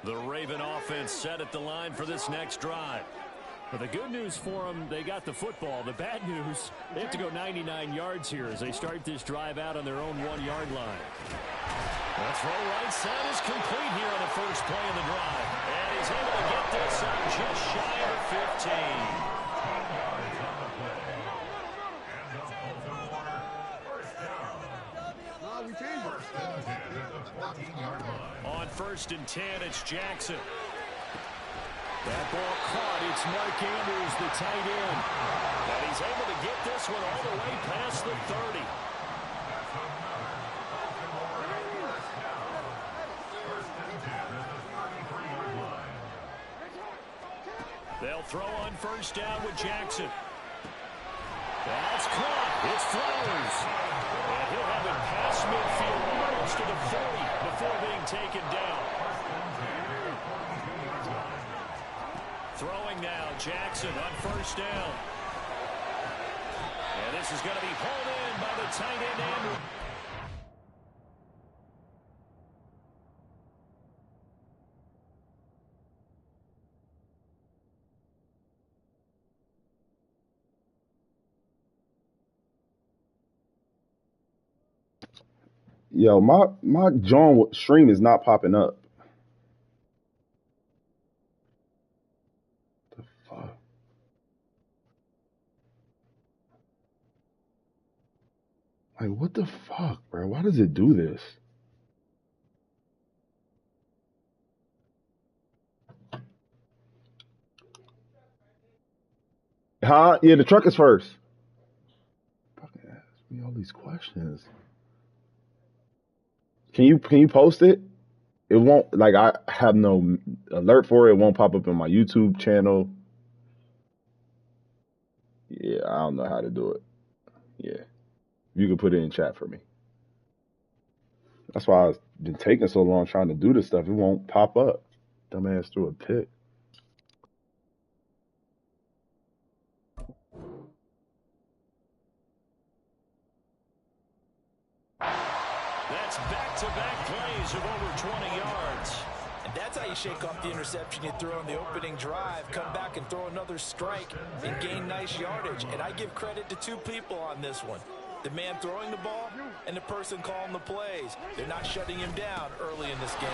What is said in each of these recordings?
The Raven offense set at the line for this next drive. But the good news for them, they got the football. The bad news, they have to go 99 yards here as they start this drive out on their own 1-yard line. The throw right side is complete here on the first play of the drive. And he's able to get this on just shy of 15. On 1st and 10, it's Jackson. That ball caught. It's Mark Andrews, the tight end. And he's able to get this one all the way past the 30. They'll throw on 1st down with Jackson. That's caught. It's Flowers. And he'll have it past midfield almost to the 40 before being taken down. Throwing now, Jackson on 1st down. And this is going to be hauled in by the tight end, Andrews. Yo, my John stream is not popping up. The fuck? Like, what the fuck, bro? Why does it do this? Huh? Yeah, the truck is first. Fucking ask me all these questions. Can you post it? It won't, like, I have no alert for it. It won't pop up in my YouTube channel. Yeah, I don't know how to do it. Yeah. You can put it in chat for me. That's why I've been taking so long trying to do this stuff. It won't pop up. Dumbass threw a pick. That's back-to-back plays of over 20 yards. And that's how you shake off the interception you throw on the opening drive, come back and throw another strike and gain nice yardage. And I give credit to two people on this one. The man throwing the ball and the person calling the plays. They're not shutting him down early in this game.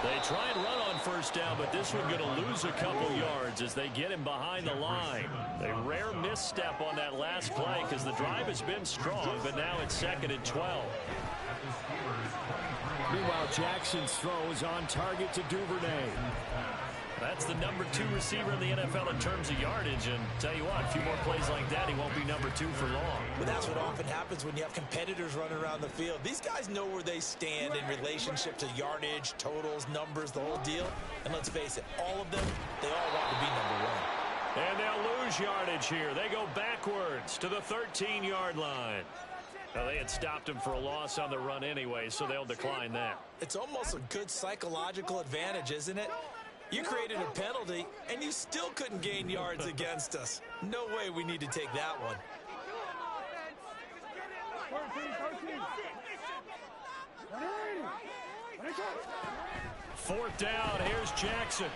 They try and run on 1st down, but this one going to lose a couple yards as they get him behind the line. A rare misstep on that last play because the drive has been strong, but now it's 2nd and 12. Meanwhile, Jackson's throw is on target to Duvernay. That's the number 2 receiver in the NFL in terms of yardage, and tell you what, a few more plays like that, he won't be number 2 for long. But that's what often happens when you have competitors running around the field. These guys know where they stand in relationship to yardage, totals, numbers, the whole deal. And let's face it, all of them, they all want to be number 1. And they'll lose yardage here. They go backwards to the 13-yard line. Now, they had stopped him for a loss on the run anyway, so they'll decline that. It's almost a good psychological advantage, isn't it? You created a penalty, and you still couldn't gain yards against us. No way we need to take that one. 4th down, here's Jackson.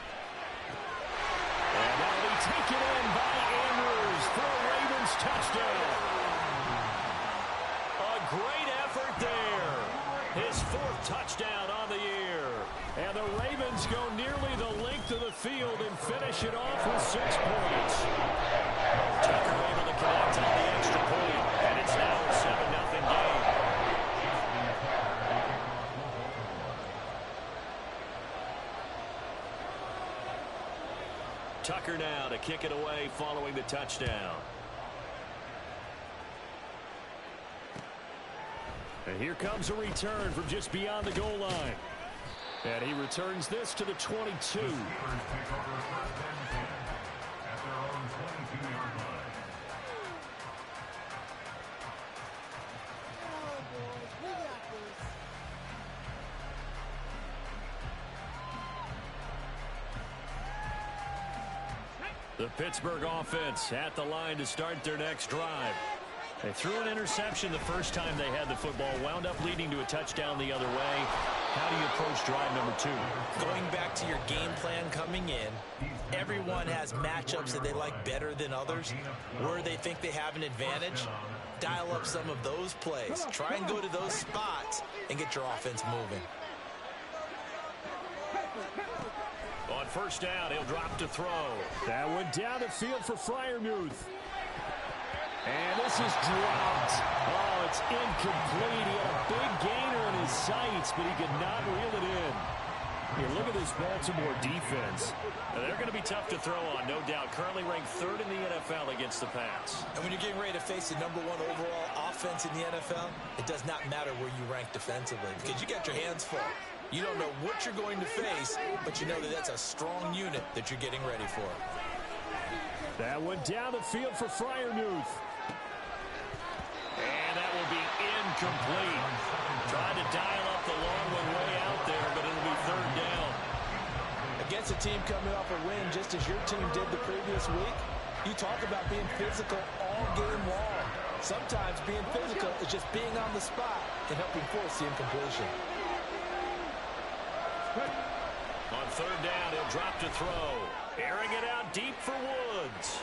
And that'll be taken in by Andrews for a Ravens touchdown. A great effort there. His 4th touchdown on the year. And the Ravens go nearly the length of the field and finish it off with 6 points. Tucker able to connect on the extra point, and it's now a 7-0 game. Tucker now to kick it away following the touchdown. And here comes a return from just beyond the goal line. And he returns this to the 22. The Pittsburgh offense at the line to start their next drive. They threw an interception the first time they had the football, wound up leading to a touchdown the other way. How do you approach drive number 2? Going back to your game plan coming in, everyone has matchups that they like better than others. Where they think they have an advantage, dial up some of those plays. Try and go to those spots and get your offense moving. On first down, he'll drop to throw. That went down the field for Freiermuth. And this is dropped. Oh, it's incomplete. He had a big gainer in his sights, but he could not reel it in. Here, look at this Baltimore defense. Now, they're going to be tough to throw on, no doubt. Currently ranked 3rd in the NFL against the pass. And when you're getting ready to face the #1 overall offense in the NFL, it does not matter where you rank defensively because you got your hands full. You don't know what you're going to face, but you know that that's a strong unit that you're getting ready for. That went down the field for Freiermuth. And that will be incomplete. Trying to dial up the long one way out there, but it'll be 3rd down. Against a team coming off a win just as your team did the previous week, you talk about being physical all game long. Sometimes being physical is just being on the spot and helping force the incompletion. On 3rd down, he'll drop to throw. Airing it out deep for Woods.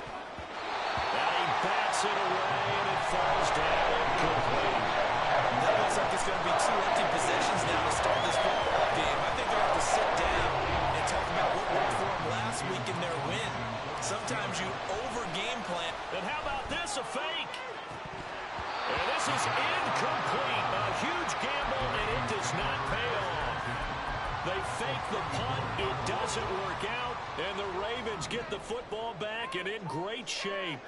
And he bats it away, and it falls down incomplete. That looks like it's going to be 2 empty possessions now to start this football game. I think they're going to have to sit down and talk about what worked for them last week in their win. Sometimes you over-game plan. And how about this, a fake? And this is incomplete. A huge gamble, and it does not pay off. They fake the punt. It doesn't work out, and the Ravens get the football back and in great shape.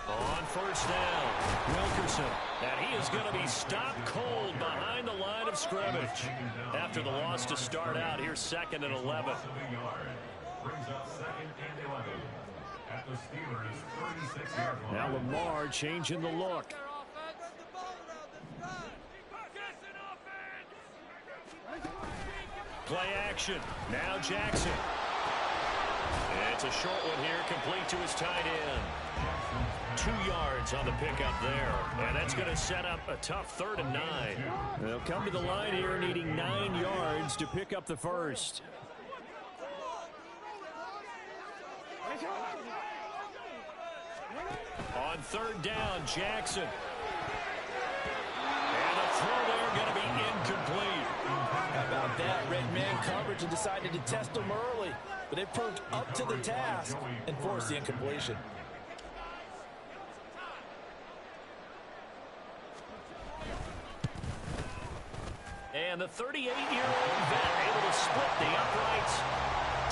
On first down, Wilkerson, and he is going to be stopped cold behind the line of scrimmage. After the loss to start out, here's 2nd and 11. Now Lamar changing the look. Play action. Now Jackson. It's a short one here, complete to his tight end. 2 yards on the pickup there. And that's going to set up a tough 3rd and 9. They'll come to the line here needing 9 yards to pick up the first. On 3rd down, Jackson. And the throw there going to be incomplete. How about that? Red man coverage and decided to test them early. But they proved up to the task and forced the incompletion. And the 38-year-old vet able to split the uprights.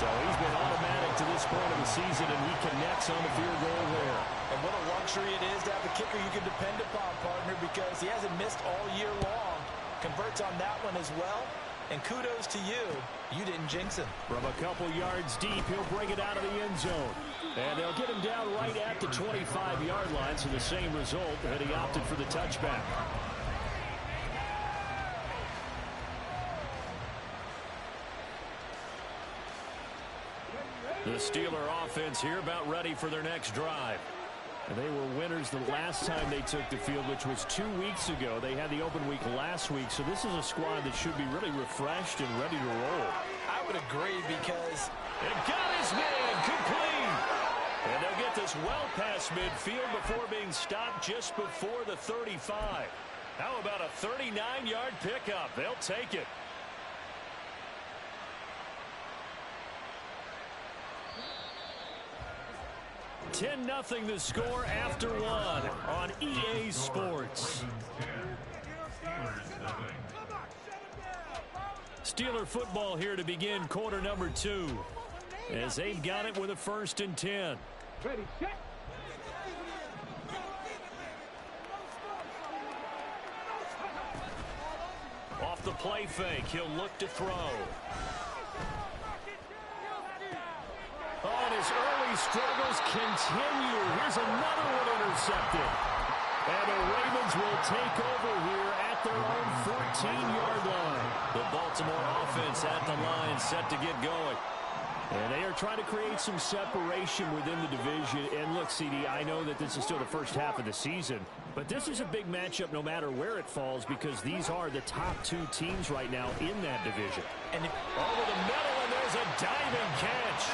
So he's been automatic to this point of the season, and he connects on the field goal there. And what a luxury it is to have a kicker you can depend upon, partner, because he hasn't missed all year long. Converts on that one as well. And kudos to you. You didn't jinx him. From a couple yards deep, he'll bring it out of the end zone. And they'll get him down right at the 25-yard line, so the same result, and he opted for the touchback. The Steeler offense here about ready for their next drive. And they were winners the last time they took the field, which was 2 weeks ago. They had the open week last week, so this is a squad that should be really refreshed and ready to roll. I would agree because it got his man complete. And they'll get this well past midfield before being stopped just before the 35. How about a 39-yard pickup? They'll take it. 10-0 the score after 1 on EA Sports. Steeler football here to begin quarter number 2 as they've got it with a 1st and 10. Ready, set. Off the play fake, he'll look to throw. Oh, and his early struggles continue. Here's another one intercepted. And the Ravens will take over here at their own 14-yard line. The Baltimore offense at the line set to get going. And they are trying to create some separation within the division. And look, CD, I know that this is still the first half of the season, but this is a big matchup no matter where it falls because these are the top two teams right now in that division. And over the middle, and there's a diving catch.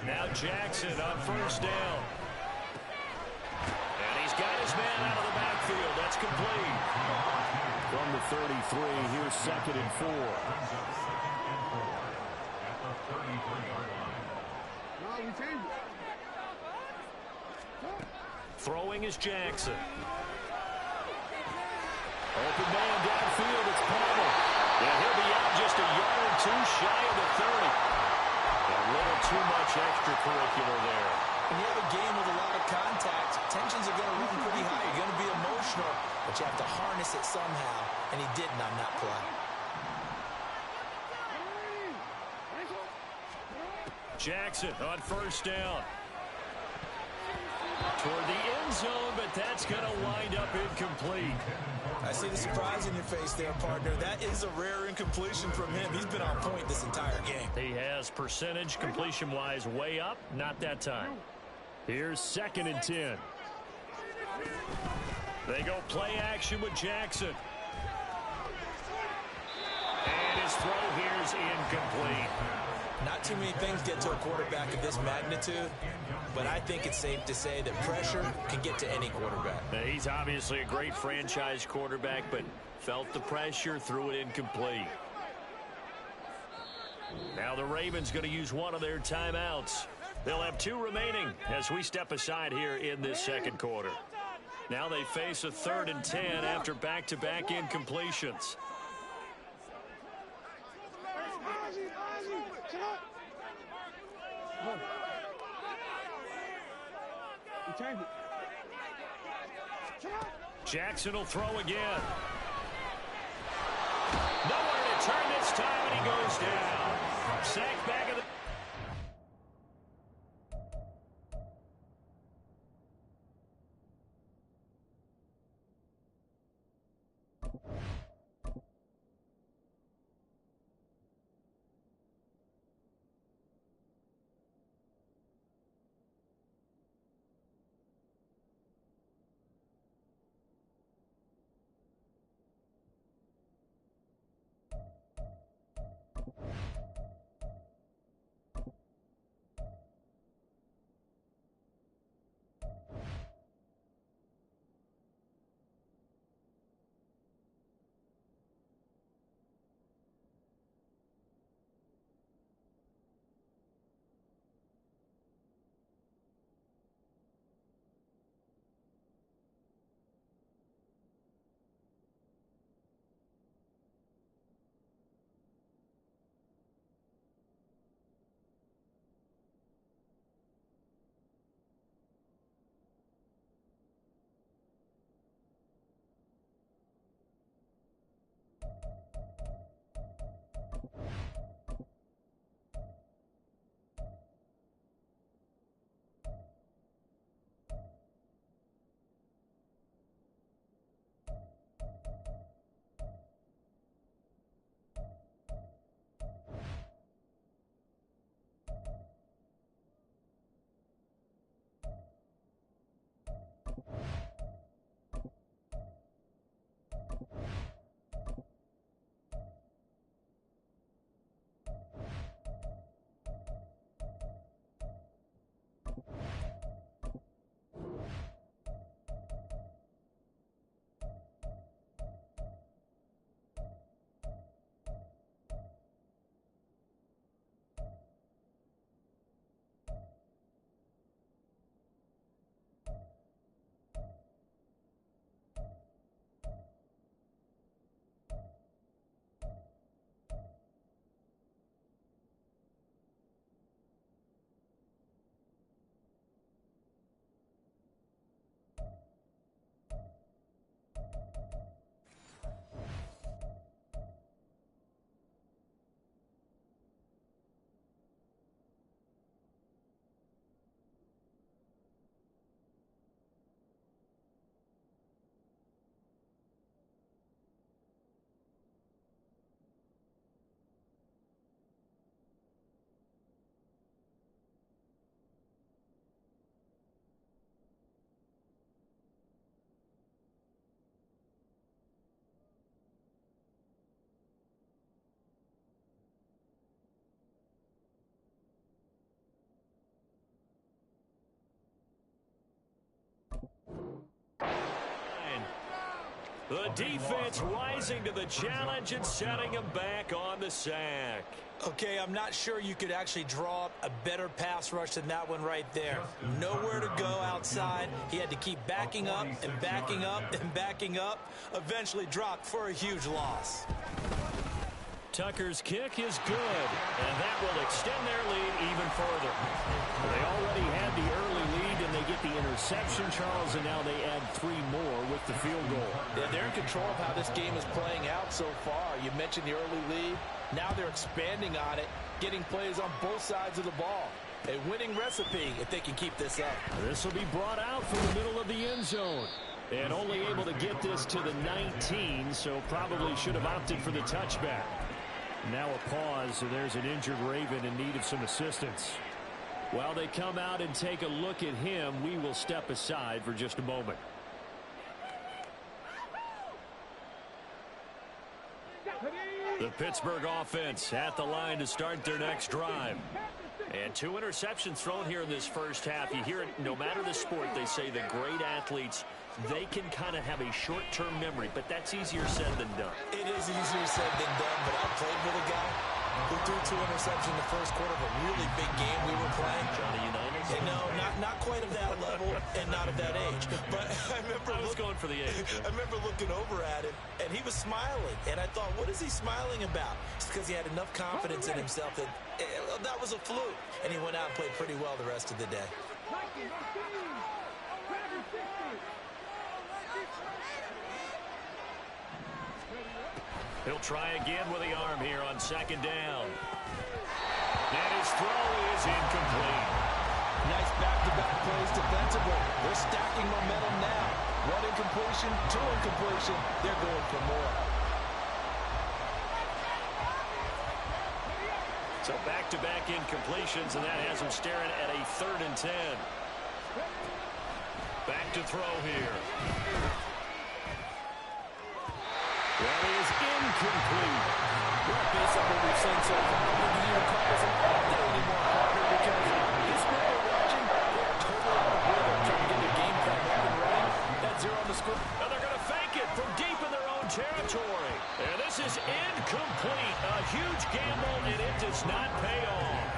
Now Jackson on first down. And he's got his man out of the backfield. That's complete. From the 33, here's 2nd and 4. Throwing is Jackson. Open man downfield. It's Palmer. And he'll be out just a yard or two shy of the 30. A little too much extracurricular there. When you have a game with a lot of contact, tensions are going to run pretty high. You're going to be emotional, but you have to harness it somehow, and he didn't on that play. Jackson on first down. Toward the end zone, but that's going to wind up incomplete. I see the surprise in your face there, partner. That is a rare incompletion from him. He's been on point this entire game. He has percentage completion-wise way up. Not that time. Here's 2nd and 10. They go play action with Jackson. And his throw here's incomplete. Not too many things get to a quarterback of this magnitude, but I think it's safe to say that pressure can get to any quarterback. He's obviously a great franchise quarterback, but felt the pressure, threw it incomplete. Now the Ravens going to use one of their timeouts. They'll have 2 remaining as we step aside here in this second quarter. Now they face a 3rd and 10 after back-to-back incompletions. Jackson will throw again. Nowhere to turn this time, and he goes down. Sacked back of the... The defense rising to the challenge and setting him back on the sack. Okay, I'm not sure you could actually draw up a better pass rush than that one right there. Nowhere to go outside. He had to keep backing up and backing up and backing up. Eventually dropped for a huge loss. Tucker's kick is good, and that will extend their lead even further. They already had the early lead, and they get the interception, Charles, and now they add 3 more with the field goal. Yeah, they're in control of how this game is playing out so far. You mentioned the early lead. Now they're expanding on it, getting plays on both sides of the ball. A winning recipe if they can keep this up. This will be brought out from the middle of the end zone. And only able to get this to the 19, so probably should have opted for the touchback. Now a pause, and there's an injured Raven in need of some assistance. While they come out and take a look at him, we will step aside for just a moment. The Pittsburgh offense at the line to start their next drive. And 2 interceptions thrown here in this first half. You hear it, no matter the sport, they say the great athletes, they can kind of have a short-term memory, but that's easier said than done. It is easier said than done, but I played with a guy who threw 2 interceptions in the first quarter of a really big game we were playing. Johnny Unitas? No, not quite of that level and not of that age. But I remember going for the age. I remember looking over at him, and he was smiling. And I thought, what is he smiling about? It's because he had enough confidence in himself that that was a fluke. And he went out and played pretty well the rest of the day. He'll try again with the arm here on 2nd down. And his throw is incomplete. Nice back-to-back plays defensively. They're stacking momentum now. 1 incompletion, 2 incompletion. They're going for more. So back-to-back incompletions, and that has them staring at a 3rd and 10. Back to throw here. Well, he is incomplete. Well, based on what we've seen so far, I wouldn't even call this an update anymore, partner, because this group we're watching, they're totally out of rhythm, trying to get the game plan up and running. That's 0 on the score. Now they're going to fake it from deep in their own territory. And this is incomplete. A huge gamble, and it does not pay off.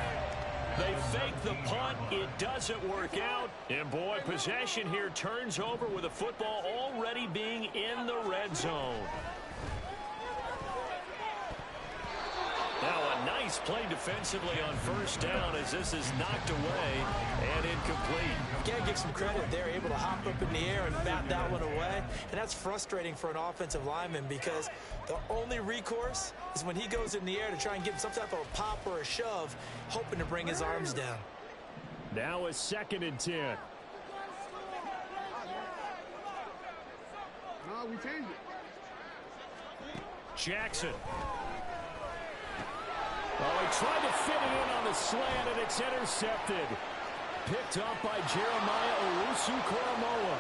They fake the punt. It doesn't work out. And, boy, possession here turns over with the football already being in the red zone. Now a nice play defensively on 1st down as this is knocked away and incomplete. Can't give some credit. They're able to hop up in the air and bat that one away. And that's frustrating for an offensive lineman because the only recourse is when he goes in the air to try and get some type of a pop or a shove, hoping to bring his arms down. Now a 2nd and 10. No, we changed it. Jackson. Oh, he tried to fit it in on the slant, and it's intercepted. Picked up by Jeremiah Owusu-Koramoah.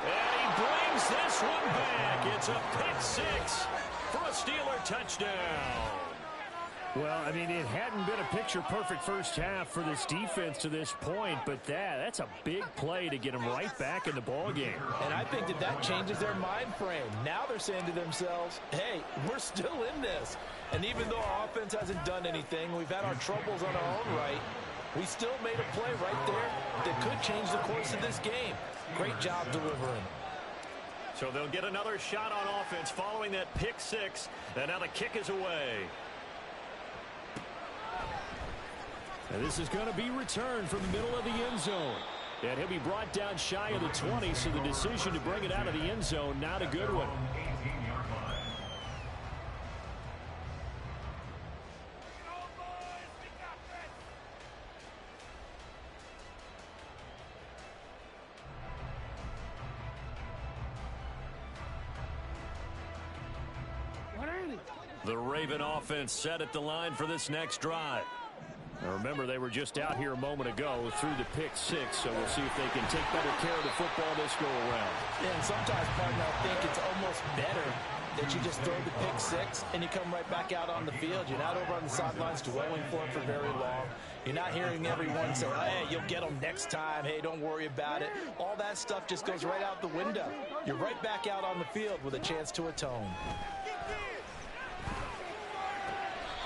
And he brings this one back. It's a pick 6 for a Steeler touchdown. Well, I mean, it hadn't been a picture-perfect first half for this defense to this point, but that's a big play to get them right back in the ballgame. And I think that changes their mind frame. Now they're saying to themselves, hey, we're still in this. And even though our offense hasn't done anything, we've had our troubles on our own right, we still made a play right there that could change the course of this game. Great job delivering. So they'll get another shot on offense following that pick 6, and now the kick is away. And this is going to be returned from the middle of the end zone. And he'll be brought down shy of the 20, so the decision to bring it out of the end zone, not a good one. The Raven offense set at the line for this next drive. Now remember, they were just out here a moment ago through the pick 6, so we'll see if they can take better care of the football this go-around. Yeah, and sometimes, partner, I think it's almost better that you just throw the pick 6 and you come right back out on the field. You're not over on the sidelines dwelling for it for very long. You're not hearing everyone say, hey, you'll get them next time. Hey, don't worry about it. All that stuff just goes right out the window. You're right back out on the field with a chance to atone.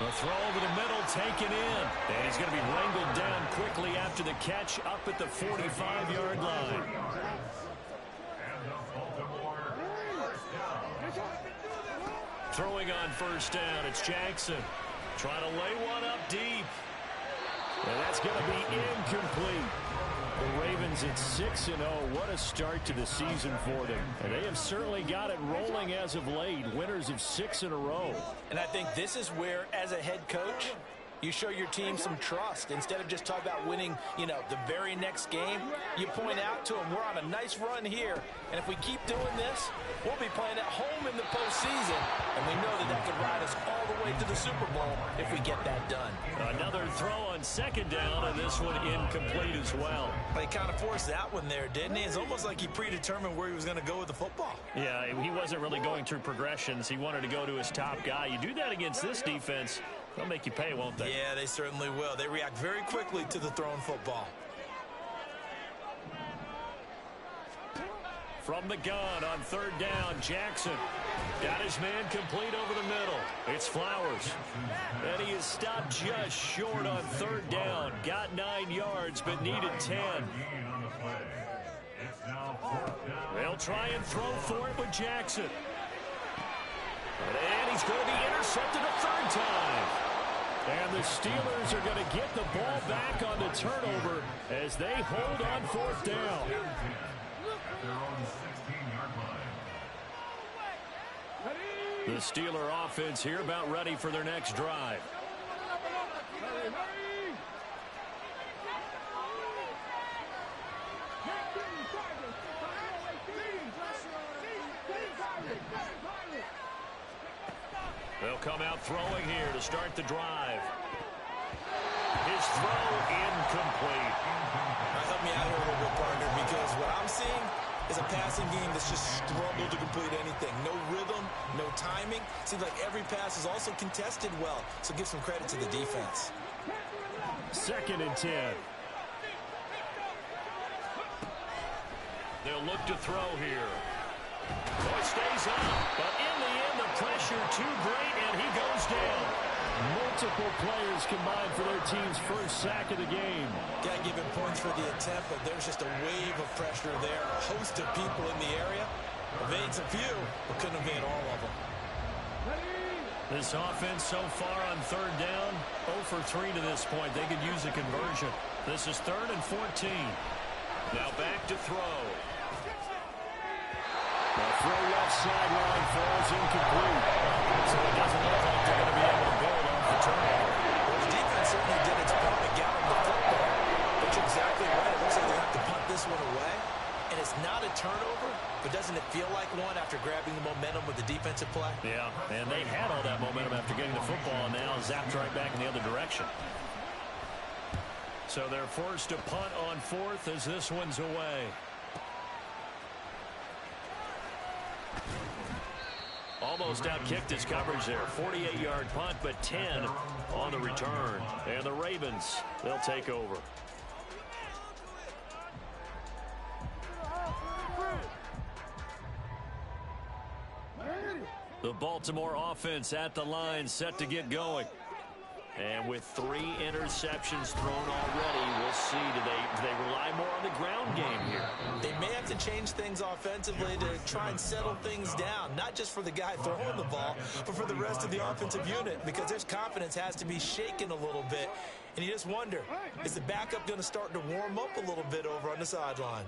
A throw over the middle, taken in. And he's going to be wrangled down quickly after the catch up at the 45-yard line. Throwing on first down, it's Jackson. Trying to lay one up deep. And that's going to be incomplete. The Ravens at 6-0. What a start to the season for them. And they have certainly got it rolling as of late. Winners of 6 in a row. And I think this is where, as a head coach, you show your team some trust. Instead of just talking about winning, the very next game, you point out to them, we're on a nice run here. And if we keep doing this, we'll be playing at home in the postseason. And we know that could ride us all the way to the Super Bowl if we get that done. Another throw on second down, and this one incomplete as well. He kind of forced that one there, didn't he? It's almost like he predetermined where he was going to go with the football. Yeah, he wasn't really going through progressions. He wanted to go to his top guy. You do that against this defense, they'll make you pay, won't they? Yeah, they certainly will. They react very quickly to the thrown football. From the gun on third down, Jackson got his man complete over the middle. It's Flowers. And he is stopped just short on third down. Got 9 yards, but needed 10. They'll try and throw for it with Jackson. And he's going to be intercepted a third time. And the Steelers are going to get the ball back on the turnover as they hold on fourth down. The Steeler offense here about ready for their next drive. They'll come out throwing here to start the drive. His throw incomplete. Help me out here a little bit, partner, because what I'm seeing is a passing game that's just struggled to complete anything. No rhythm, no timing. Seems like every pass is also contested well, so give some credit to the defense. 2nd and 10. They'll look to throw here. Oh, it stays up, but in the end, the pressure too great, and he goes down. Multiple players combined for their team's first sack of the game. Got to give him points for the attempt, but there's just a wave of pressure there. A host of people in the area. Evades a few, but couldn't evade all of them. This offense so far on third down, 0 for 3 to this point. They could use a conversion. This is 3rd and 14. Now back to throw. The throw left sideline falls incomplete. So it doesn't look like they're going to be able to build off the turnover. Well, the defense certainly did its part to get them the football. But you're exactly right. It looks like they have to punt this one away. And it's not a turnover, but doesn't it feel like one after grabbing the momentum with the defensive play? Yeah, and they had all that momentum after getting the football, and now zapped right back in the other direction. So they're forced to punt on 4th as this one's away. Almost outkicked his coverage there. 48-yard punt, but 10 on the return. And the Ravens, they'll take over. The Baltimore offense at the line, set to get going. And with 3 interceptions thrown already, we'll see. Do they rely more on the ground game here? They may have to change things offensively to try and settle things down, not just for the guy throwing the ball, but for the rest of the offensive unit, because their confidence has to be shaken a little bit. And you just wonder, is the backup going to start to warm up a little bit over on the sideline?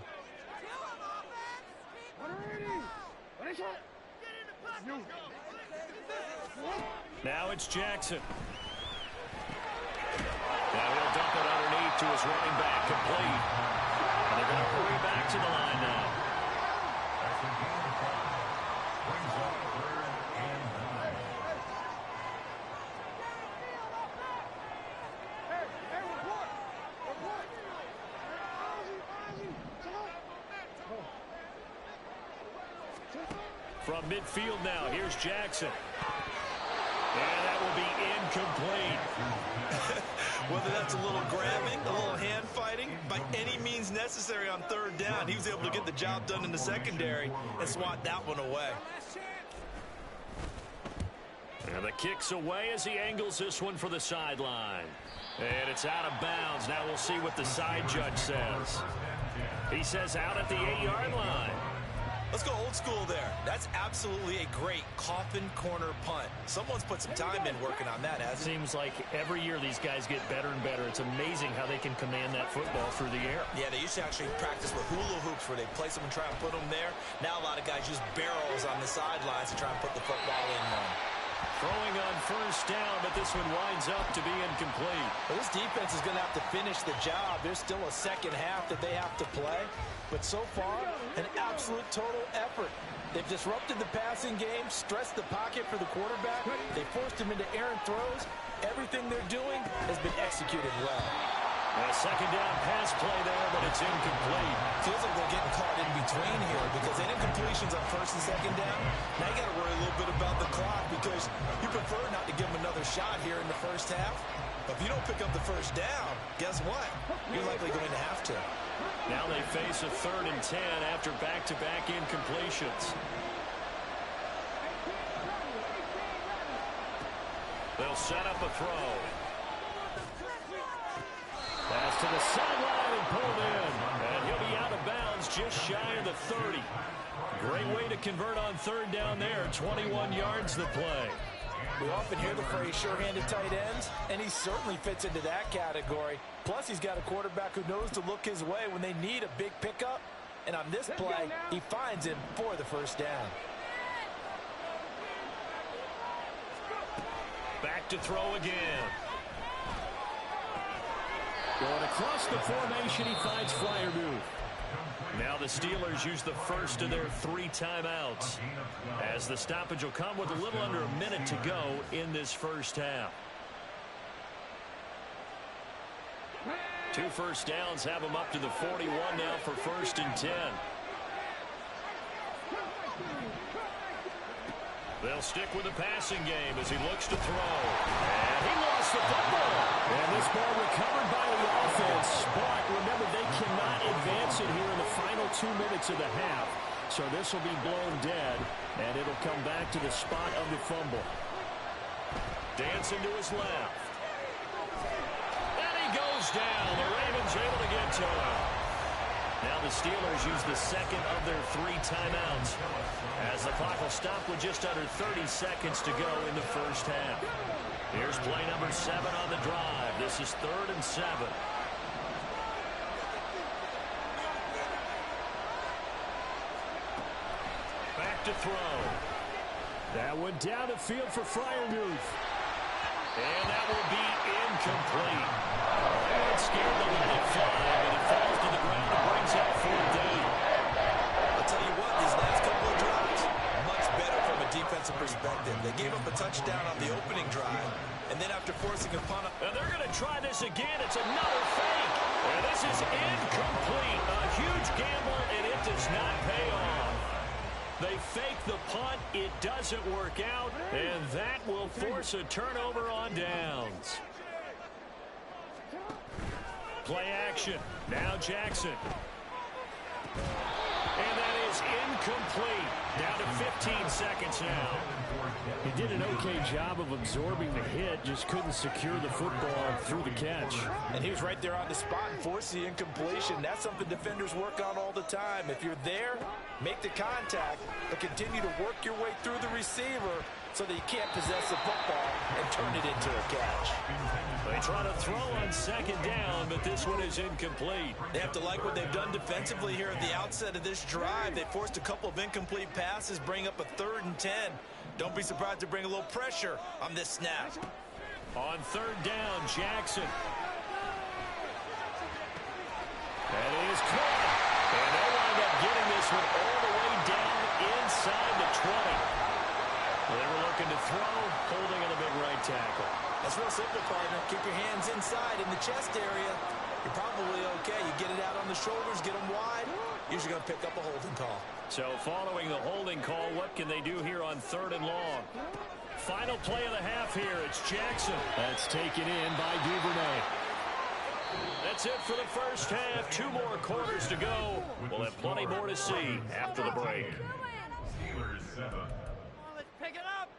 Now it's Jackson. Now he'll dump it underneath to his running back, complete. And they're going to hurry back to the line now. From midfield now, here's Jackson. And that will be incomplete. Whether that's a little grabbing, a little hand fighting, by any means necessary on third down, he was able to get the job done in the secondary and swat that one away. And the kick's away as he angles this one for the sideline. And it's out of bounds. Now we'll see what the side judge says. He says out at the 8-yard line. Let's go old school there. That's absolutely a great coffin corner punt. Someone's put some time in working on that, hasn't it? Seems like every year these guys get better and better. It's amazing how they can command that football through the air. Yeah, they used to actually practice with hula hoops where they place them and try and put them there. Now a lot of guys use barrels on the sidelines to try and put the football in one. Throwing on first down, but this one winds up to be incomplete. Well, this defense is going to have to finish the job. There's still a second half that they have to play. But so far, an absolute total effort. They've disrupted the passing game, stressed the pocket for the quarterback. They forced him into errant throws. Everything they're doing has been executed well. A second down pass play there, but it's incomplete. Feels like they're getting caught in between here because they did incompletions on first and second down. Now you got to worry a little bit about the clock because you prefer not to give them another shot here in the first half. But if you don't pick up the first down, guess what? You're likely going to have to. Now they face a 3rd and 10 after back-to-back incompletions. They'll set up a throw. Pass to the sideline and pulled in. And he'll be out of bounds just shy of the 30. Great way to convert on 3rd down there. 21 yards the play. We often hear the phrase sure-handed tight ends, and he certainly fits into that category. Plus, he's got a quarterback who knows to look his way when they need a big pickup. And on this play, he finds him for the first down. Back to throw again. Going across the formation, he finds Freiermuth. Now the Steelers use the first of their 3 timeouts, as the stoppage will come with a little under a minute to go in this first half. 2 first downs have them up to the 41 now for 1st and 10. They'll stick with the passing game as he looks to throw. And he lost the football. And this ball recovered by the offense. But remember, they cannot advance it here in the final 2 minutes of the half. So this will be blown dead, and it'll come back to the spot of the fumble. Dancing to his left. And he goes down. The Ravens able to get to him. Now the Steelers use the second of their 3 timeouts, as the clock will stop with just under 30 seconds to go in the first half. Here's play number 7 on the drive. This is 3rd and 7. Back to throw. That one down the field for Freiermuth. And that will be incomplete. And scared to let it fly, but it falls to the ground and brings up 4th down. I'll tell you what, these last couple of drives, much better from a defensive perspective. They gave up a touchdown on the opening drive, and then after forcing a punt. And they're going to try this again. It's another fake. And this is incomplete. A huge gamble, and it does not pay off. They fake the punt. It doesn't work out, and that will force a turnover on downs. Play action. Now Jackson. And that is incomplete. Down to 15 seconds now. He did an okay job of absorbing the hit, just couldn't secure the football through the catch. And he was right there on the spot and forced the incompletion. That's something defenders work on all the time. If you're there, make the contact, but continue to work your way through the receiver so that you can't possess the football and turn it into a catch. They try to throw on 2nd down, but this one is incomplete. They have to like what they've done defensively here at the outset of this drive. They forced a couple of incomplete passes, bring up a 3rd and 10. Don't be surprised to bring a little pressure on this snap. On 3rd down, Jackson. That is caught. And they wind up getting this one all the way down inside the 20. They were looking to throw, holding on the big right tackle. That's real simple, partner. Keep your hands inside in the chest area. You're probably okay. You get it out on the shoulders, get them wide. Usually going to pick up a holding call. So following the holding call, what can they do here on 3rd and long? Final play of the half here. It's Jackson. That's taken in by Duvernay. That's it for the first half. 2 more quarters to go. We'll have plenty more to see after the break. Steelers 7. Let's pick it up.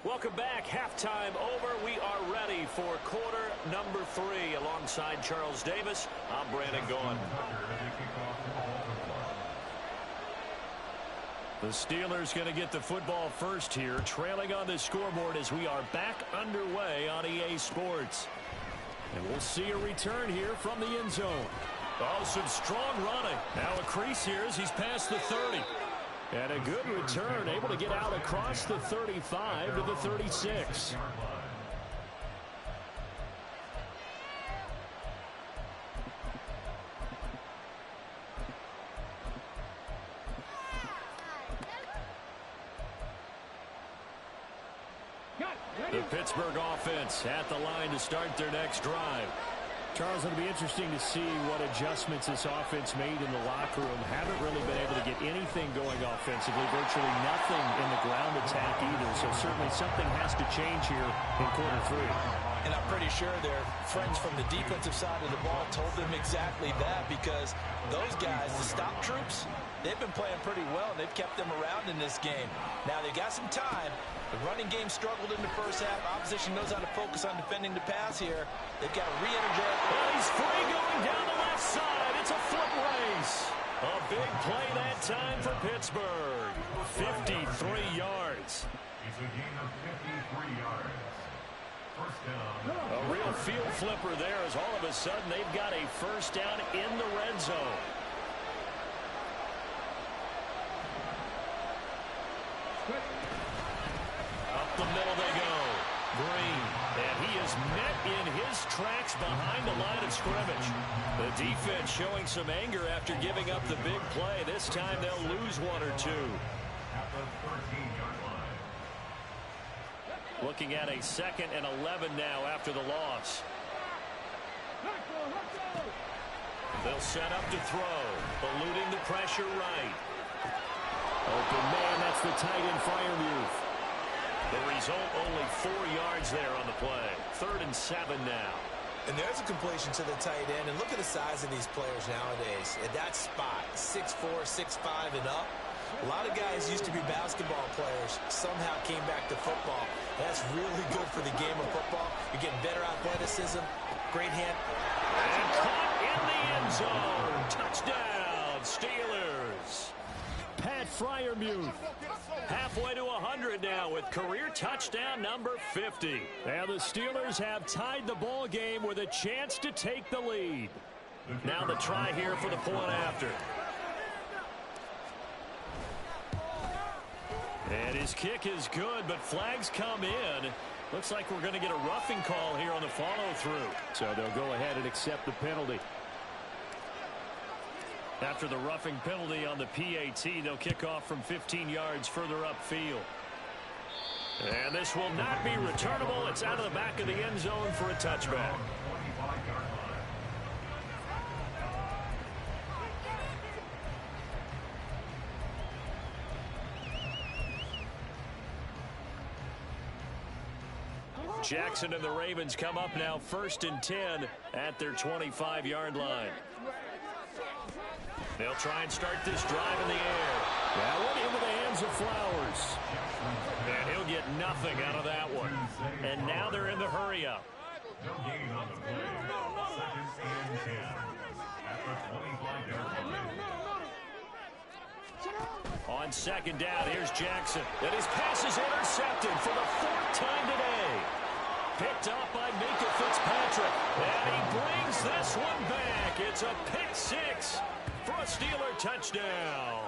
Welcome back. Halftime over. We are ready for quarter number 3. Alongside Charles Davis, I'm Brandon Gaughan. The Steelers going to get the football first here, trailing on the scoreboard as we are back underway on EA Sports. And we'll see a return here from the end zone. Oh, some strong running. Now a crease here as he's past the 30. And a good return, able to get out across the 35 to the 36. The Pittsburgh offense at the line to start their next drive. Charles, it'll be interesting to see what adjustments this offense made in the locker room. Haven't really been able to get anything going offensively, virtually nothing in the ground attack either. So certainly something has to change here in quarter 3. And I'm pretty sure their friends from the defensive side of the ball told them exactly that, because those guys, the stop troops, they've been playing pretty well. They've kept them around in this game. Now they've got some time. The running game struggled in the first half. Opposition knows how to focus on defending the pass here. They've got to re-energize. Well, he's free going down the left side. It's a foot race. A big play that time for Pittsburgh. 53 yards. It's a gain of 53 yards. First down. A real field flipper there as all of a sudden they've got a first down in the red zone. Up the middle they go. Green. And he is met in his tracks behind the line of scrimmage. The defense showing some anger after giving up the big play. This time they'll lose 1 or 2. At the 13-yard line. Looking at a 2nd and 11 now after the loss. They'll set up to throw. Eluding the pressure right. Open man, that's the tight end Freiermuth. The result, only 4 yards there on the play. 3rd and 7 now. And there's a completion to the tight end. And look at the size of these players nowadays. At that spot, 6'4", 6'5", and up. A lot of guys used to be basketball players, somehow came back to football. That's really good for the game of football. You're getting better athleticism, great hand. And caught in the end zone. Touchdown, Steelers. Pat Freiermuth. Halfway to 100 now with career touchdown number 50. And the Steelers have tied the ball game with a chance to take the lead. Now the try here for the point after. And his kick is good, but flags come in. Looks like we're going to get a roughing call here on the follow-through. So they'll go ahead and accept the penalty. After the roughing penalty on the PAT, they'll kick off from 15 yards further upfield. And this will not be returnable. It's out of the back of the end zone for a touchback. Jackson and the Ravens come up now 1st and 10 at their 25-yard line. They'll try and start this drive in the air. That one into the hands of Flowers. And he'll get nothing out of that one. And now they're in the hurry-up. No gain on the play. 2nd and 10. At the 25-yard line. On 2nd down, here's Jackson. And his pass is intercepted for the 4th time today. Picked up by Minka Fitzpatrick. And he brings this one back. It's a pick 6 for a Steeler touchdown.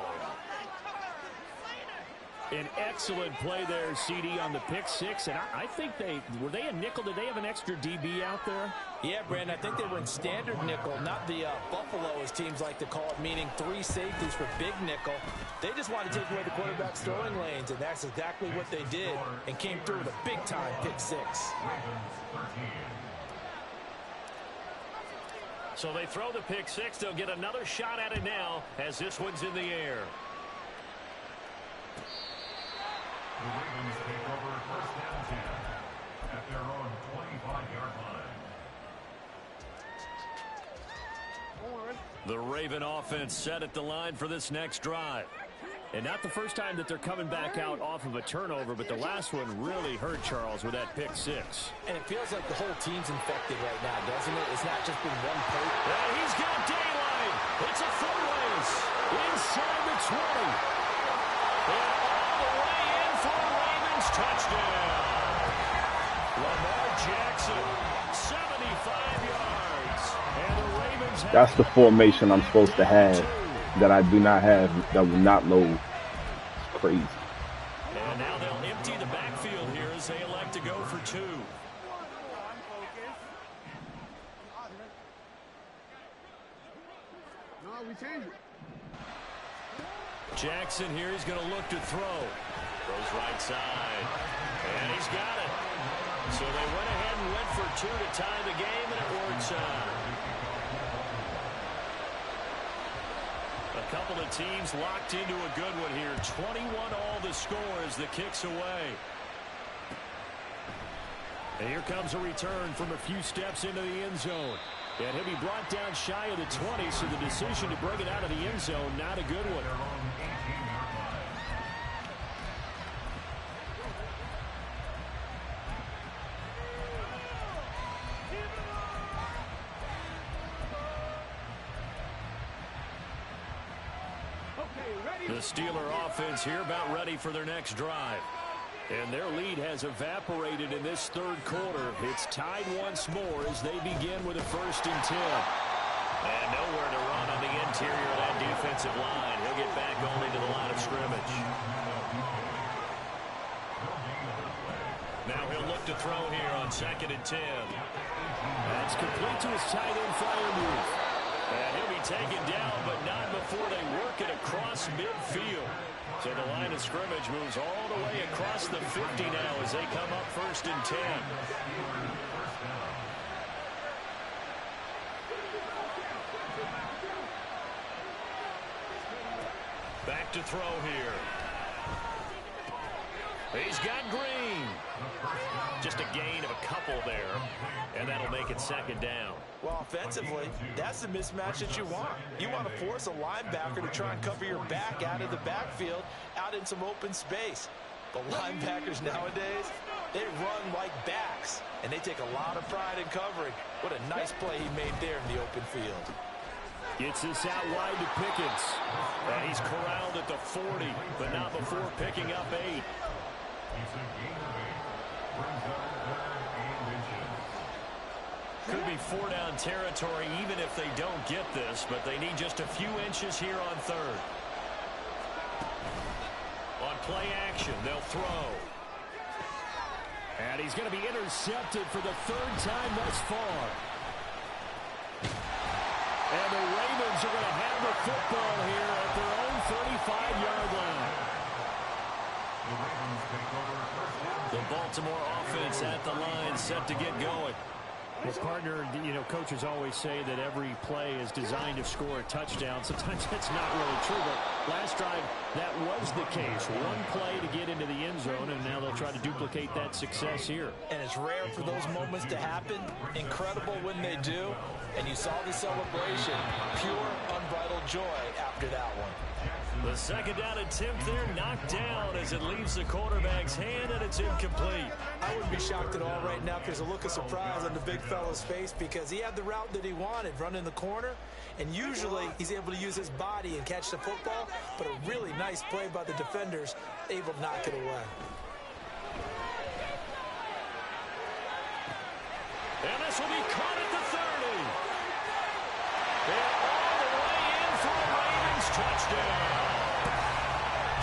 An excellent play there, CD, on the pick six. And I think were they a nickel? Did they have an extra DB out there? Yeah, Brandon, I think they were in standard nickel, not the Buffalo, as teams like to call it, meaning 3 safeties for big nickel. They just wanted to take away the quarterback's throwing lanes, and that's exactly what they did, and came through with a big-time pick six. So they throw the pick six. They'll get another shot at it now as this one's in the air. The Ravens take over first down 10 at their own 25-yard line. The Raven offense set at the line for this next drive. And not the first time that they're coming back out off of a turnover, but the last one really hurt Charles with that pick six. And it feels like the whole team's infected right now, doesn't it? It's not just been one play. And he's got daylight. It's a full race inside the 20. And all the way in for a Ravens touchdown. Lamar Jackson, 75 yards. And the Ravens have— That's the formation I'm supposed to have that I do not have, that will not load. It's crazy. And now they'll empty the backfield here as they elect to go for 2. No, we change it. Jackson here is going to look to throw. Throws right side. And he's got it. So they went ahead and went for 2 to tie the game, and it works out. A couple of teams locked into a good one here. 21 all the score as the kick's away. And here comes a return from a few steps into the end zone. And he'll be brought down shy of the 20, so the decision to bring it out of the end zone, not a good one. The Steeler offense here about ready for their next drive. And their lead has evaporated in this third quarter. It's tied once more as they begin with a 1st and 10. And nowhere to run on the interior of that defensive line. He'll get back only to the line of scrimmage. Now he'll look to throw here on 2nd and 10. That's complete to his tight end flyer move. And he'll be taken down, but not before they work it across midfield. So the line of scrimmage moves all the way across the 50 now as they come up 1st and 10. Back to throw here. He's got Green. Just a gain of a couple there, and that'll make it 2nd down. Well, offensively, that's the mismatch that you want. You want to force a linebacker to try and cover your back out of the backfield, out in some open space. But linebackers nowadays, they run like backs, and they take a lot of pride in covering. What a nice play he made there in the open field. Gets this out wide to Pickens. And he's corralled at the 40, but not before picking up 8. Could be 4-down territory even if they don't get this, but they need just a few inches here on 3rd. On play action, they'll throw. And he's going to be intercepted for the 3rd time thus far. And the Ravens are going to have the football here at their own 35-yard line. The Baltimore offense at the line, set to get going. Well, partner, you know, coaches always say that every play is designed to score a touchdown. Sometimes that's not really true, but last drive, that was the case. One play to get into the end zone, and now they'll try to duplicate that success here. And it's rare for those moments to happen. Incredible when they do. And you saw the celebration. Pure, unbridled joy after that one. The 2nd down attempt there knocked down as it leaves the quarterback's hand, and it's incomplete. I wouldn't be shocked at all right now. There's a look of surprise on the big fella's face because he had the route that he wanted, running the corner. And usually he's able to use his body and catch the football. But a really nice play by the defenders, able to knock it away. And this will be caught at the 30. And all the way in for a Ravens touchdown.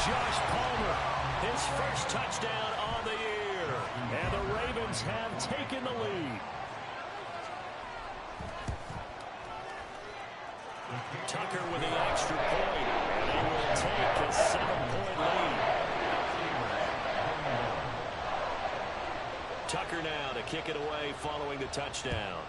Josh Palmer His first touchdown on the year. And the Ravens have taken the lead. Tucker with the extra point. And he will take a 7-point lead. Tucker now to kick it away following the touchdown.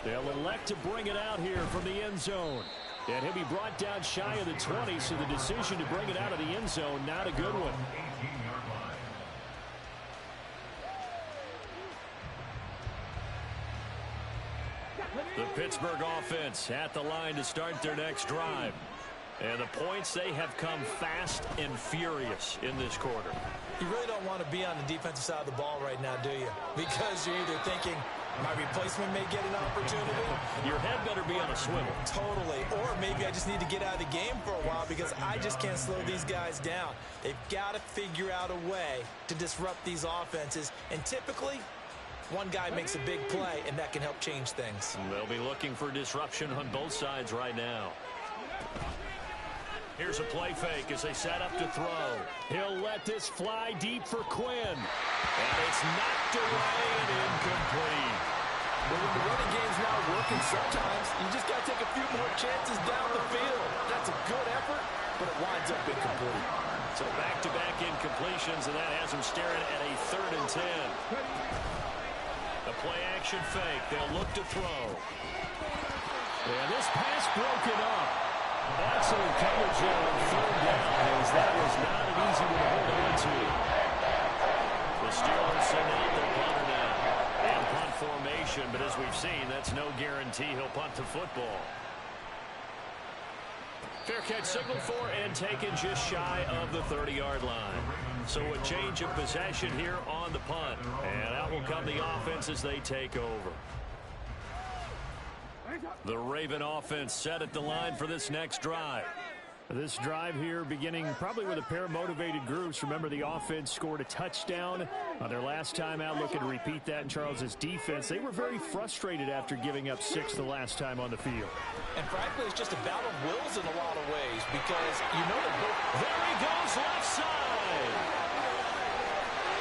They'll elect to bring it out here from the end zone. And he'll be brought down shy of the 20, so the decision to bring it out of the end zone, not a good one. The Pittsburgh offense at the line to start their next drive. And the points, they have come fast and furious in this quarter. You really don't want to be on the defensive side of the ball right now, do you? Because you're either thinking, my replacement may get an opportunity. Your head better be on a swivel. Totally. Or maybe I just need to get out of the game for a while because I just can't slow these guys down. They've got to figure out a way to disrupt these offenses. And typically, one guy makes a big play, and that can help change things. They'll be looking for disruption on both sides right now. Here's a play fake as they set up to throw. He'll let this fly deep for Quinn. And it's knocked away and incomplete. Well, when the running game's not working, sometimes you just got to take a few more chances down the field. That's a good effort, but it winds up incomplete. So back-to-back incompletions, and that has them staring at a 3rd and 10. A play-action fake. They'll look to throw. And this pass broken up. Excellent coverage there on 3rd down, as that was not an easy one to hold on to. The Steelers send out their punter now. And punt formation, but as we've seen, that's no guarantee he'll punt the football. Fair catch signaled for and taken just shy of the 30-yard line. So a change of possession here on the punt. And out will come the offense as they take over. The Raven offense set at the line for this next drive. This drive here beginning probably with a pair of motivated Guruz. Remember, the offense scored a touchdown on their last time out. Looking to repeat that in Charles's defense. They were very frustrated after giving up 6 the last time on the field. And frankly, it's just a battle of wills in a lot of ways because you know that both. There he goes, left side.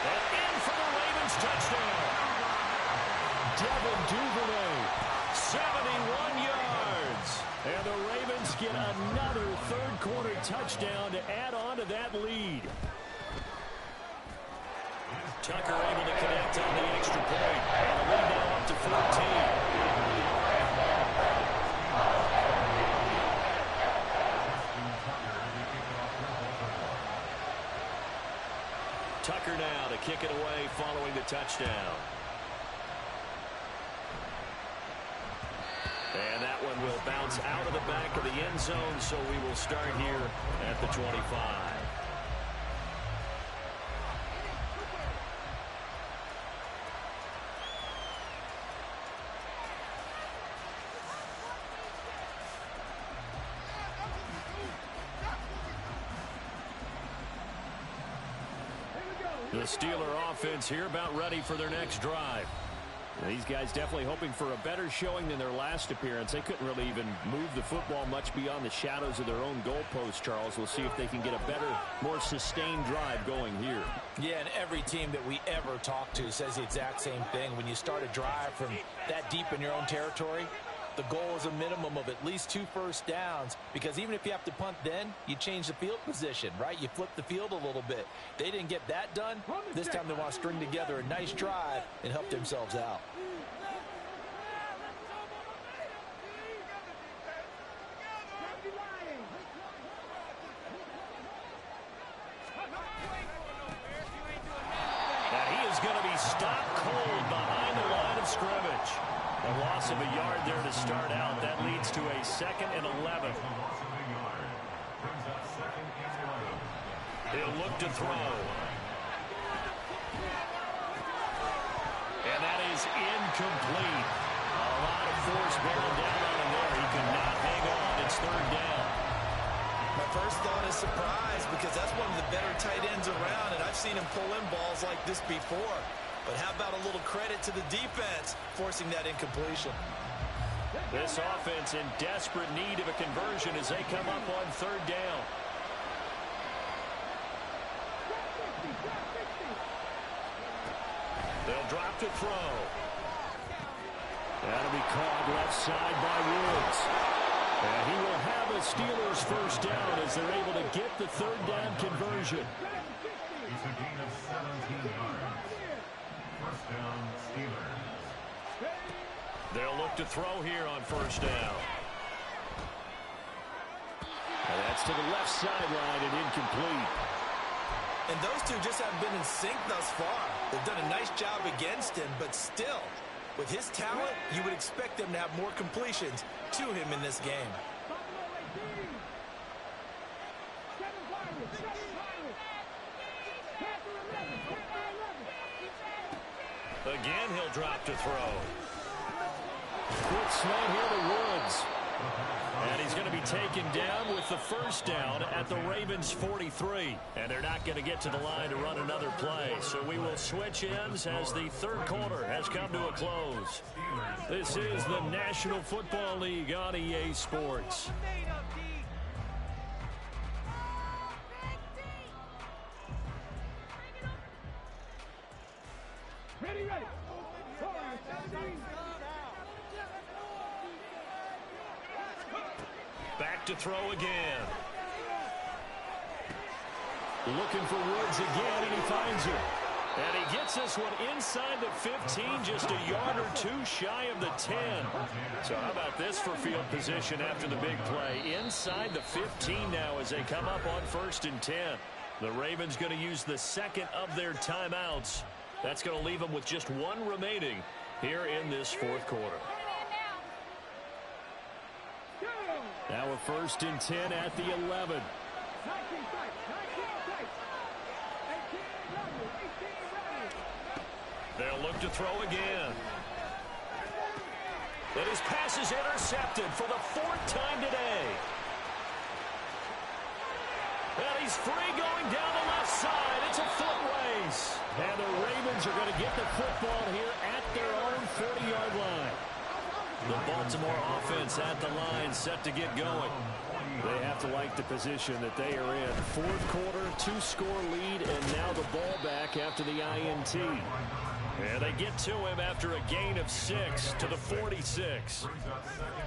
And in for the Ravens touchdown. Devin Duvernay, 71 yards. And the Ravens get another third-quarter touchdown to add on to that lead. Tucker able to connect on the extra point. And the lead now up to 14. Tucker now to kick it away following the touchdown. And that one will bounce out of the back of the end zone, so we will start here at the 25. The Steeler offense here about ready for their next drive. These guys definitely hoping for a better showing than their last appearance. They couldn't really even move the football much beyond the shadows of their own goalpost, Charles. We'll see if they can get a better, more sustained drive going here. Yeah, and every team that we ever talk to says the exact same thing. When you start a drive from that deep in your own territory, the goal is a minimum of at least 2 first downs, because even if you have to punt then, you change the field position, right? You flip the field a little bit. They didn't get that done. This time they want to string together a nice drive and help themselves out. And he is going to be stopped cold behind the line of scrimmage. A loss of a yard there to start out. That leads to a 2nd and 11. He'll look to throw. And that is incomplete. A lot of force bearing down on him there. He could not hang on. It's 3rd down. My first thought is surprise, because that's one of the better tight ends around, and I've seen him pull in balls like this before. But how about a little credit to the defense forcing that incompletion? This offense in desperate need of a conversion as they come up on third down. They'll drop to throw. That'll be caught left side by Woods. And he will have a Steelers first down as they're able to get the third down conversion. It's a gain of 17 yards. First down, Steelers. They'll look to throw here on first down. And that's to the left sideline and incomplete. And those two just haven't been in sync thus far. They've done a nice job against him, but still, with his talent, you would expect them to have more completions to him in this game. Again, he'll drop to throw. Quick slant here to Woods. And he's going to be taken down with the first down at the Ravens 43. And they're not going to get to the line to run another play. So we will switch ends as the third quarter has come to a close. This is the National Football League on EA Sports. Ready, ready. Back to throw again. Looking for Woods again, and he finds him. And he gets this one inside the 15, just a yard or two shy of the 10. So how about this for field position after the big play? Inside the 15 now as they come up on 1st and 10. The Ravens going to use the second of their timeouts. That's going to leave them with just one remaining here in this fourth quarter. Now a 1st and 10 at the 11. They'll look to throw again. And his pass is intercepted for the 4th time today. And he's free going down the left side. It's a foot race. And the Ravens are going to get the football here at their own 40-yard line. The Baltimore offense at the line set to get going. They have to like the position that they are in. Fourth quarter, 2-score lead, and now the ball back after the INT. And they get to him after a gain of 6 to the 46.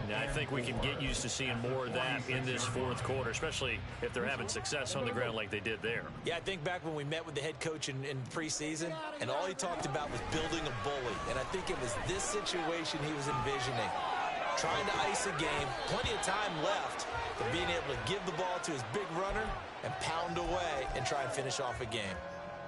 Now, I think we can get used to seeing more of that in this fourth quarter, especially if they're having success on the ground like they did there. Yeah, I think back when we met with the head coach in preseason, and all he talked about was building a bully. And I think it was this situation he was envisioning. Trying to ice a game, plenty of time left, but being able to give the ball to his big runner and pound away and try and finish off a game.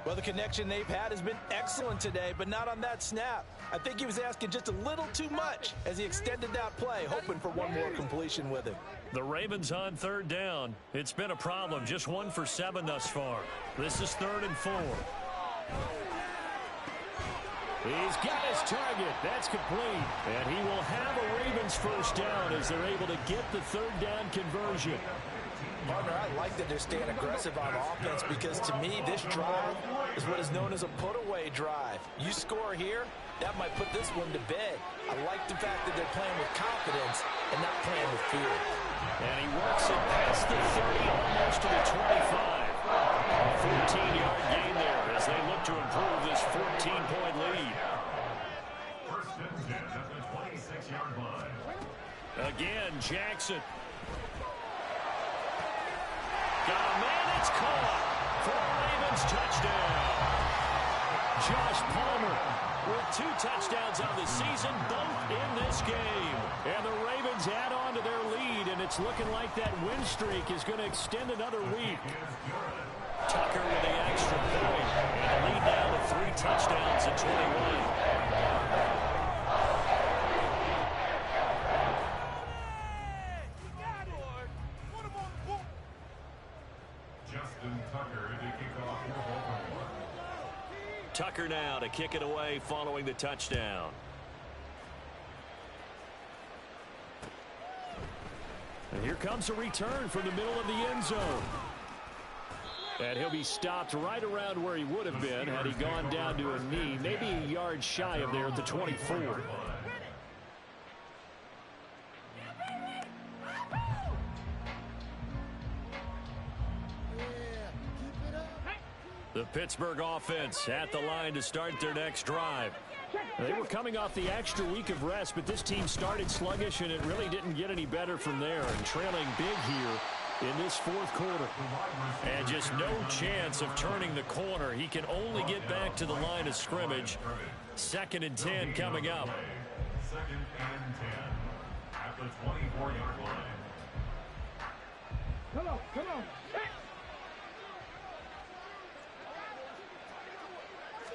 Well, the connection they've had has been excellent today, but not on that snap. I think he was asking just a little too much as he extended that play, hoping for one more completion with him. The Ravens on third down. It's been a problem. Just 1 for 7 thus far. This is 3rd and 4. He's got his target. That's complete. And he will have a Ravens first down as they're able to get the third down conversion. Partner, I like that they're staying aggressive on offense because to me, this drive is what is known as a put-away drive. You score here, that might put this one to bed. I like the fact that they're playing with confidence and not playing with fear. And he works it past the 30, almost to the 25. A 14-yard gain there as they look to improve this 14-point lead. First and 10 at the 26-yard line. Again, Jackson. Got a man, it's caught for a Ravens touchdown. Josh Palmer with 2 touchdowns on the season, both in this game. And the Ravens add on to their lead, and it's looking like that win streak is going to extend another week. Tucker with the extra point, and a lead now to 3 touchdowns at 21. Tucker now to kick it away following the touchdown. And here comes a return from the middle of the end zone. And he'll be stopped right around where he would have been had he gone down to a knee, maybe a yard shy of there at the 24. The Pittsburgh offense at the line to start their next drive. They were coming off the extra week of rest, but this team started sluggish, and it really didn't get any better from there. And trailing big here in this fourth quarter. And just no chance of turning the corner. He can only get back to the line of scrimmage. 2nd and 10 coming up. 2nd and 10 at the 24-yard line. Come on, come on.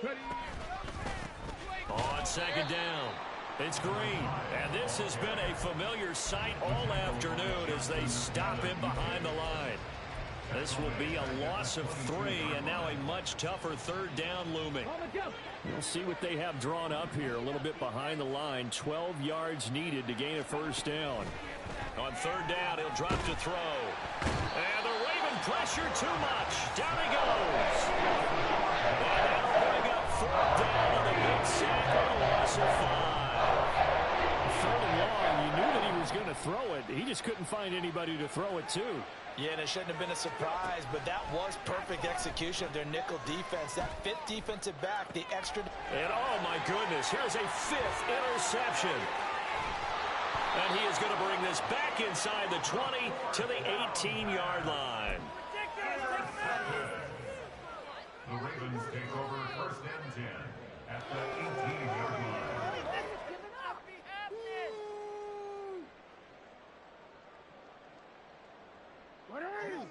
Ready. On 2nd down, it's Green. And this has been a familiar sight all afternoon as they stop him behind the line. This will be a loss of 3, and now a much tougher 3rd down looming. We'll see what they have drawn up here. A little bit behind the line. 12 yards needed to gain a 1st down. On 3rd down, he'll drop to throw. And the Raven pressure too much. Down he goes. And that'll bring up 4th down on the big sack on a loss of 5. 3rd and long, you knew that he was going to throw it. He just couldn't find anybody to throw it to. Yeah, and it shouldn't have been a surprise, but that was perfect execution of their nickel defense. That 5th defensive back, the extra. And oh my goodness, here's a 5th interception. And he is going to bring this back inside the 20 to the 18-yard line. The Ravens take over 1st and 10 at the 18-yard line.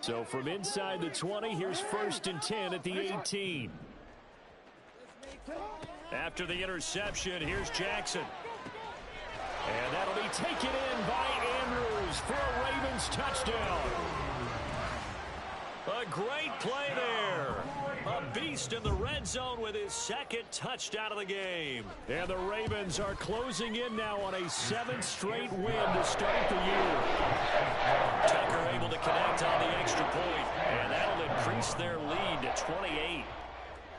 So from inside the 20, here's 1st and 10 at the 18. After the interception, here's Jackson. And that'll be taken in by Andrews for a Ravens touchdown. A great play there. A beast in the red zone with his 2nd touchdown of the game. And the Ravens are closing in now on a 7th straight win to start the year. Tucker able to connect on the extra point, and that'll increase their lead to 28.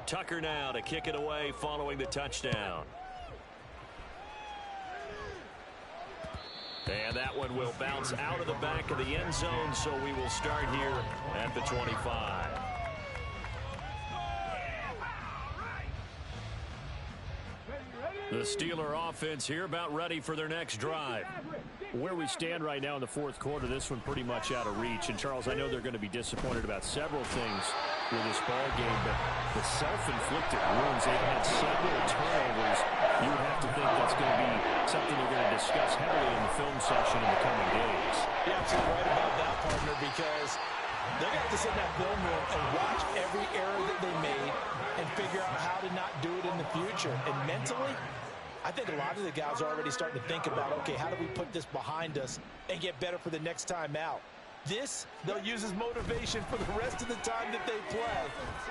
Tucker now to kick it away following the touchdown. And that one will bounce out of the back of the end zone, so we will start here at the 25. The Steeler offense here about ready for their next drive. Where we stand right now in the fourth quarter, this one pretty much out of reach. And, Charles, I know they're going to be disappointed about several things with this ball game, but the self-inflicted wounds, they've had several turnovers. You would have to think that's going to be something they're going to discuss heavily in the film session in the coming days. You're absolutely right about that, partner, because they're going to have to sit in that film room and watch every error that they made and figure out how to not do it in the future. And mentally, I think a lot of the guys are already starting to think about, okay, how do we put this behind us and get better for the next time out? This, they'll use as motivation for the rest of the time that they play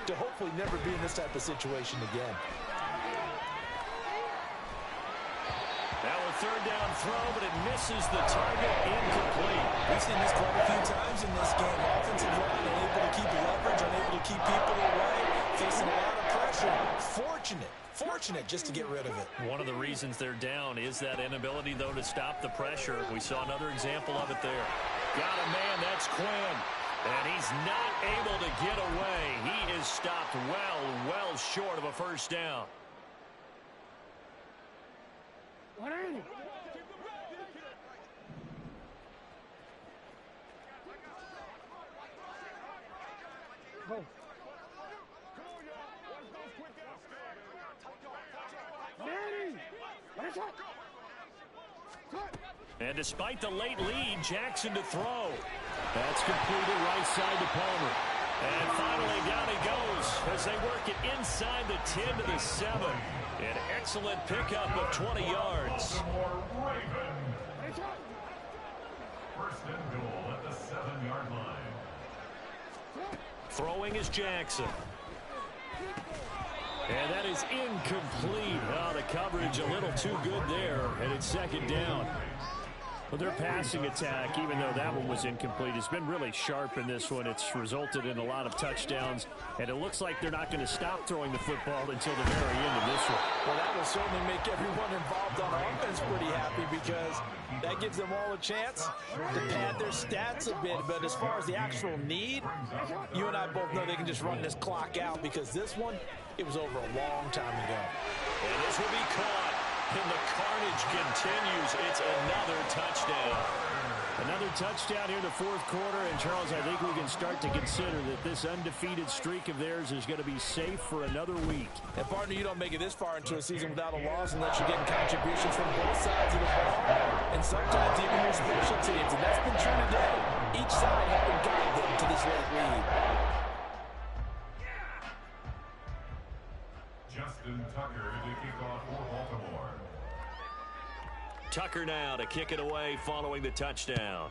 to hopefully never be in this type of situation again. Now a 3rd down throw, but it misses the target, incomplete. We've seen this quite a few times in this game. Offensive line unable to keep leverage, unable to keep people away, facing a lot of pressure. Fortunate just to get rid of it. One of the reasons they're down is that inability, though, to stop the pressure. We saw another example of it there. Got a man, that's Quinn. And he's not able to get away. He is stopped well short of a 1st down. What are you? Oh. And despite the late lead, Jackson to throw. That's completed right side to Palmer. And finally down he goes as they work it inside the 10 to the 7. An excellent pickup of 20 yards. 1st and goal at the 7-yard line. Throwing is Jackson. And that is incomplete. Oh, the coverage a little too good there, and it's 2nd down. Well, their passing attack, even though that one was incomplete, has been really sharp in this one. It's resulted in a lot of touchdowns, and it looks like they're not going to stop throwing the football until the very end of this one. Well, that will certainly make everyone involved on offense pretty happy because that gives them all a chance to pad their stats a bit. But as far as the actual need, you and I both know they can just run this clock out because this one, it was over a long time ago. And this will be caught. And the carnage continues. It's another touchdown. Another touchdown here in the fourth quarter. And, Charles, I think we can start to consider that this undefeated streak of theirs is going to be safe for another week. And, partner, you don't make it this far into a season without a loss unless you're getting contributions from both sides of the ball. And sometimes even your special teams. And that's been true today. Each side has been guiding them to this late lead. Justin Tucker to kick off for Baltimore. Tucker now to kick it away following the touchdown.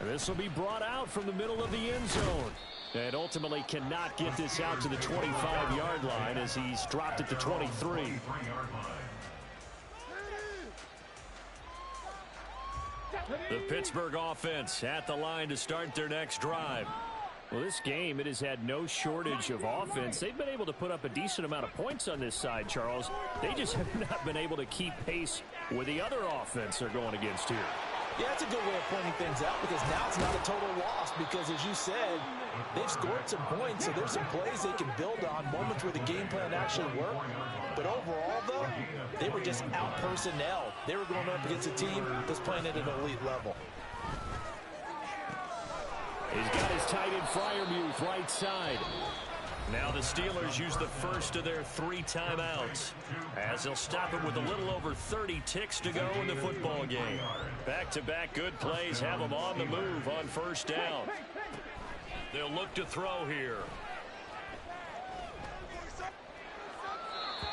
This will be brought out from the middle of the end zone. And ultimately cannot get this out to the 25-yard line as he's dropped it to 23. The Pittsburgh offense at the line to start their next drive. Well, this game, it has had no shortage of offense. They've been able to put up a decent amount of points on this side, Charles. They just have not been able to keep pace with the other offense they're going against here. Yeah, that's a good way of pointing things out because now it's not a total loss because, as you said, they've scored some points, so there's some plays they can build on, moments where the game plan actually worked. But overall, though, they were just out-personnel. They were going up against a team that's playing at an elite level. He's got his tight end Freiermuth right side. Now the Steelers use the first of their 3 timeouts as they'll stop it with a little over 30 ticks to go in the football game. Back-to-back good plays have them on the move on first down. They'll look to throw here.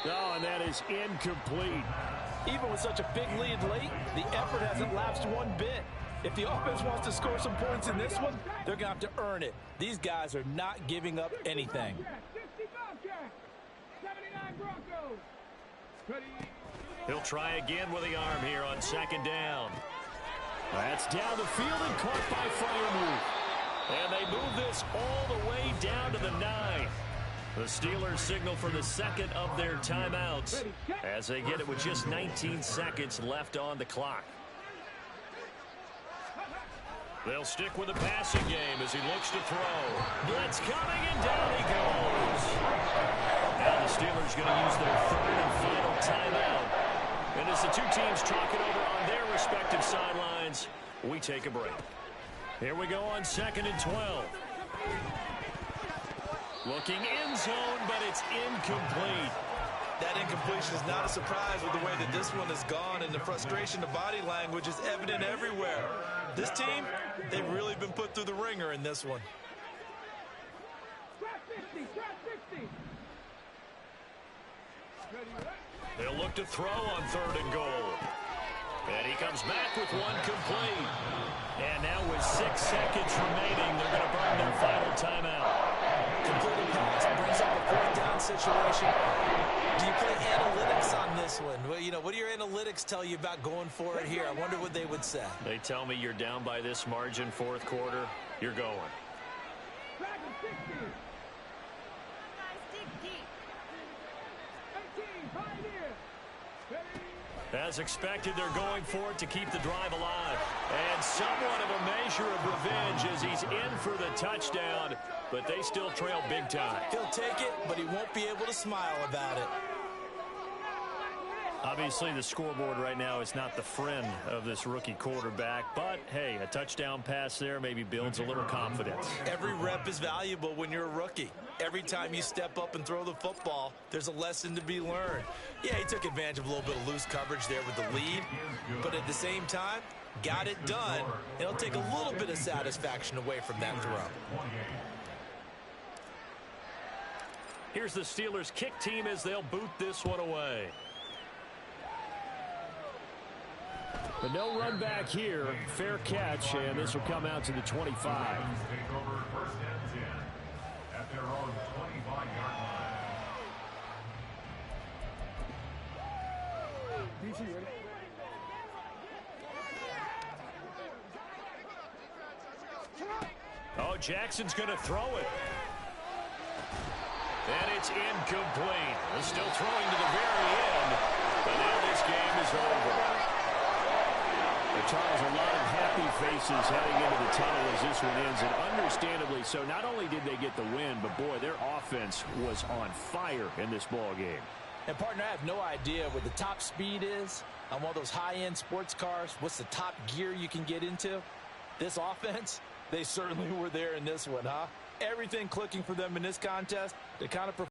Oh, and that is incomplete. Even with such a big lead late, the effort hasn't lapsed one bit. If the offense wants to score some points in this one, they're going to have to earn it. These guys are not giving up anything. He'll try again with the arm here on second down. That's down the field and caught by Freiermuth. And they move this all the way down to the 9. The Steelers signal for the second of their timeouts as they get it with just 19 seconds left on the clock. They'll stick with the passing game as he looks to throw. Blitz coming, and down he goes. Now the Steelers going to use their third and final timeout. And as the two teams talk it over on their respective sidelines, we take a break. Here we go on second and 12. Looking end zone, but it's incomplete. That incompletion is not a surprise with the way that this one has gone, and the frustration, the body language is evident everywhere. This team, they've really been put through the ringer in this one. They'll look to throw on third and goal. And he comes back with one complete. And now with 6 seconds remaining, they're going to burn their final timeout. Completed pass brings up a fourth down situation. Do you play analytics on this one? Well, you know, what do your analytics tell you about going for it here? I wonder what they would say. They tell me you're down by this margin, fourth quarter, you're going. As expected, they're going for it to keep the drive alive. And somewhat of a measure of revenge as he's in for the touchdown, but they still trail big time. He'll take it, but he won't be able to smile about it. Obviously, the scoreboard right now is not the friend of this rookie quarterback, but, hey, a touchdown pass there maybe builds a little confidence. Every rep is valuable when you're a rookie. Every time you step up and throw the football, there's a lesson to be learned. Yeah, he took advantage of a little bit of loose coverage there with the lead, but at the same time, got it done. It'll take a little bit of satisfaction away from that throw. Here's the Steelers kick team as they'll boot this one away. But no run back here. Fair catch, and this will come out to the 25. Take over first and 10 at their own 25-yard line. DC, ready? Oh, Jackson's going to throw it. And it's incomplete. They're still throwing to the very end. But now this game is over. But Charles, a lot of happy faces heading into the tunnel as this one ends, and understandably so. Not only did they get the win, but boy, their offense was on fire in this ball game. And partner, I have no idea what the top speed is on one of those high-end sports cars. What's the top gear you can get into? This offense, they certainly were there in this one, huh? Everything clicking for them in this contest, they kind of